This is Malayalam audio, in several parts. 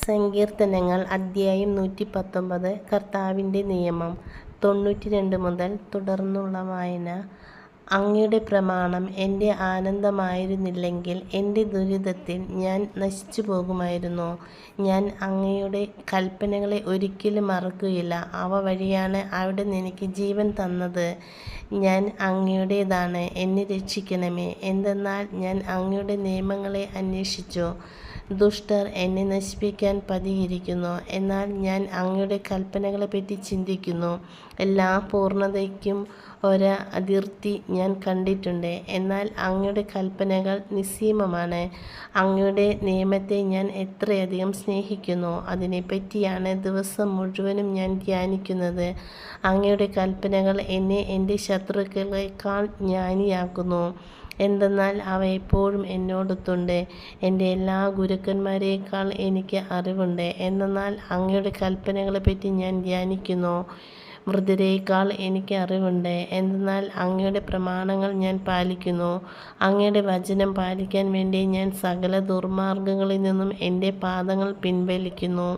സങ്കീർത്തനങ്ങൾ അദ്ധ്യായം 119. കർത്താവിൻ്റെ നിയമം. 92 മുതൽ തുടർന്നുള്ള വായന. അങ്ങയുടെ പ്രമാണം എൻ്റെ ആനന്ദമായിരുന്നില്ലെങ്കിൽ എൻ്റെ ദുരിതത്തിൽ ഞാൻ നശിച്ചു പോകുമായിരുന്നു. ഞാൻ അങ്ങയുടെ കൽപ്പനകളെ ഒരിക്കലും മറക്കുകയില്ല. അവ വഴിയാണ് അവിടുന്ന് എനിക്ക് ജീവൻ തന്നത്. ഞാൻ അങ്ങയുടേതാണ്, എന്നെ രക്ഷിക്കണമേ. എന്തെന്നാൽ ഞാൻ അങ്ങയുടെ നിയമങ്ങളെ അന്വേഷിച്ചു. ദുഷ്ടർ എന്നെ നശിപ്പിക്കാൻ പതിയിരിക്കുന്നു, എന്നാൽ ഞാൻ അങ്ങയുടെ കൽപ്പനകളെപ്പറ്റി ചിന്തിക്കുന്നു. എല്ലാ പൂർണ്ണതയ്ക്കും ഒരതിർത്തി ഞാൻ കണ്ടിട്ടുണ്ട്, എന്നാൽ അങ്ങയുടെ കൽപ്പനകൾ നിസ്സീമമാണ്. അങ്ങയുടെ നിയമത്തെ ഞാൻ എത്രയധികം സ്നേഹിക്കുന്നു! അതിനെപ്പറ്റിയാണ് ദിവസം മുഴുവനും ഞാൻ ധ്യാനിക്കുന്നത്. അങ്ങയുടെ കൽപ്പനകൾ എന്നെ എൻ്റെ ശത്രുക്കളെക്കാൾ ജ്ഞാനിയാക്കുന്നു. എന്തെന്നാൽ അവ എപ്പോഴും എന്നോടൊത്തുണ്ട്. എൻ്റെ എല്ലാ ഗുരുക്കന്മാരേക്കാൾ എനിക്ക് അറിവുണ്ട്. എന്തെന്നാൽ അങ്ങയുടെ കൽപ്പനകളെപ്പറ്റി ഞാൻ ധ്യാനിക്കുന്നു. വൃദ്ധരേക്കാൾ എനിക്ക് അറിവുണ്ട്. എന്തെന്നാൽ അങ്ങയുടെ പ്രമാണങ്ങൾ ഞാൻ പാലിക്കുന്നു. അങ്ങയുടെ വചനം പാലിക്കാൻ വേണ്ടി ഞാൻ സകല ദുർമാർഗ്ഗങ്ങളിൽ നിന്നും എൻ്റെ പാദങ്ങൾ പിൻവലിക്കുന്നു.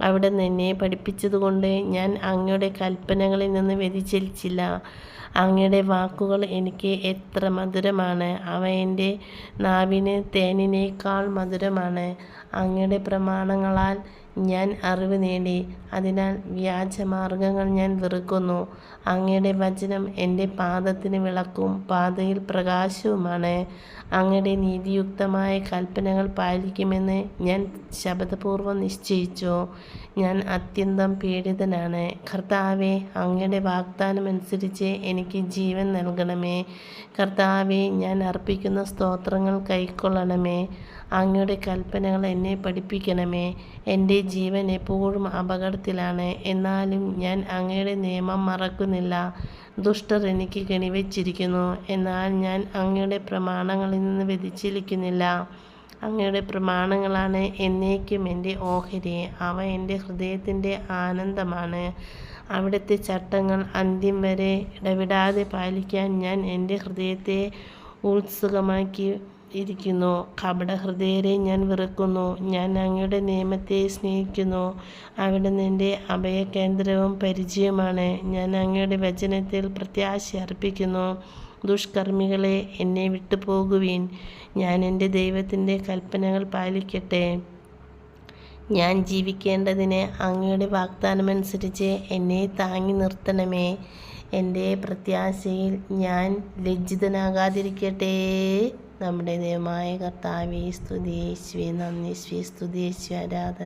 അവിടുന്ന് എന്നെ പഠിപ്പിച്ചതുകൊണ്ട് ഞാൻ അങ്ങയുടെ കൽപ്പനകളിൽ നിന്ന് വ്യതിചലിച്ചില്ല. അങ്ങയുടെ വാക്കുകൾ എനിക്ക് എത്ര മധുരമാണ്! അവ എൻ്റെ നാവിന് തേനിനേക്കാൾ മധുരമാണ്. അങ്ങയുടെ പ്രമാണങ്ങളാൽ ഞാൻ അറിവ് നേടി. അതിനാൽ വ്യാജമാർഗ്ഗങ്ങൾ ഞാൻ വെറുക്കുന്നു. അങ്ങയുടെ വചനം എൻ്റെ പാദത്തിന് വിളക്കും പാതയിൽ പ്രകാശവുമാണ്. അങ്ങയുടെ നീതിയുക്തമായ കൽപ്പനകൾ പാലിക്കുമെന്ന് ഞാൻ ശപഥപൂർവ്വം നിശ്ചയിച്ചു. ഞാൻ അത്യന്തം പീഡിതനാണ്. കർത്താവേ, അങ്ങയുടെ വാഗ്ദാനമനുസരിച്ച് എനിക്ക് ജീവൻ നൽകണമേ. കർത്താവേ, ഞാൻ അർപ്പിക്കുന്ന സ്തോത്രങ്ങൾ കൈക്കൊള്ളണമേ. അങ്ങയുടെ കൽപ്പനകൾ എന്നെ പഠിപ്പിക്കണമേ. എൻ്റെ ജീവൻ എപ്പോഴും അപകടത്തിലാണ്, എന്നാലും ഞാൻ അങ്ങയുടെ നിയമം മറക്കുന്നില്ല. ദുഷ്ടർ എനിക്ക് കെണിവെച്ചിരിക്കുന്നു, എന്നാൽ ഞാൻ അങ്ങയുടെ പ്രമാണങ്ങളിൽ നിന്ന് വ്യതിചലിക്കുന്നില്ല. അങ്ങയുടെ പ്രമാണങ്ങളാണ് എന്നേക്കും എൻ്റെ ഓഹരി. അവ എൻ്റെ ഹൃദയത്തിൻ്റെ ആനന്ദമാണ്. അവിടുത്തെ ചട്ടങ്ങൾ അന്ത്യം വരെ ഇടവിടാതെ പാലിക്കാൻ ഞാൻ എൻ്റെ ഹൃദയത്തെ ഉത്സുകമാക്കി ഇരിക്കുന്നു. കപടഹൃദയരെ ഞാൻ വെറുക്കുന്നു. ഞാൻ അങ്ങയുടെ നിയമത്തെ സ്നേഹിക്കുന്നു. അവിടുന്ന് എൻ്റെ അഭയകേന്ദ്രവും പരിചയവുമാണ്. ഞാൻ അങ്ങയുടെ വചനത്തിൽ പ്രത്യാശ അർപ്പിക്കുന്നു. ദുഷ്കർമ്മികളെ, എന്നെ വിട്ടുപോകുവിൻ. ഞാൻ എൻ്റെ ദൈവത്തിൻ്റെ കൽപ്പനകൾ പാലിക്കട്ടെ. ഞാൻ ജീവിക്കേണ്ടതിന് അങ്ങയുടെ വാഗ്ദാനമനുസരിച്ച് എന്നെ താങ്ങി നിർത്തണമേ. എൻ്റെ പ്രത്യാശയിൽ ഞാൻ ലജ്ജിതനാകാതിരിക്കട്ടെ. നമ്മുടെ ദൈവമായ കർത്താവേ, സ്തുതി യേശുവേ, നന്ദി യേശുവേ, സ്തുതി യേശുവേ, ആരാധന.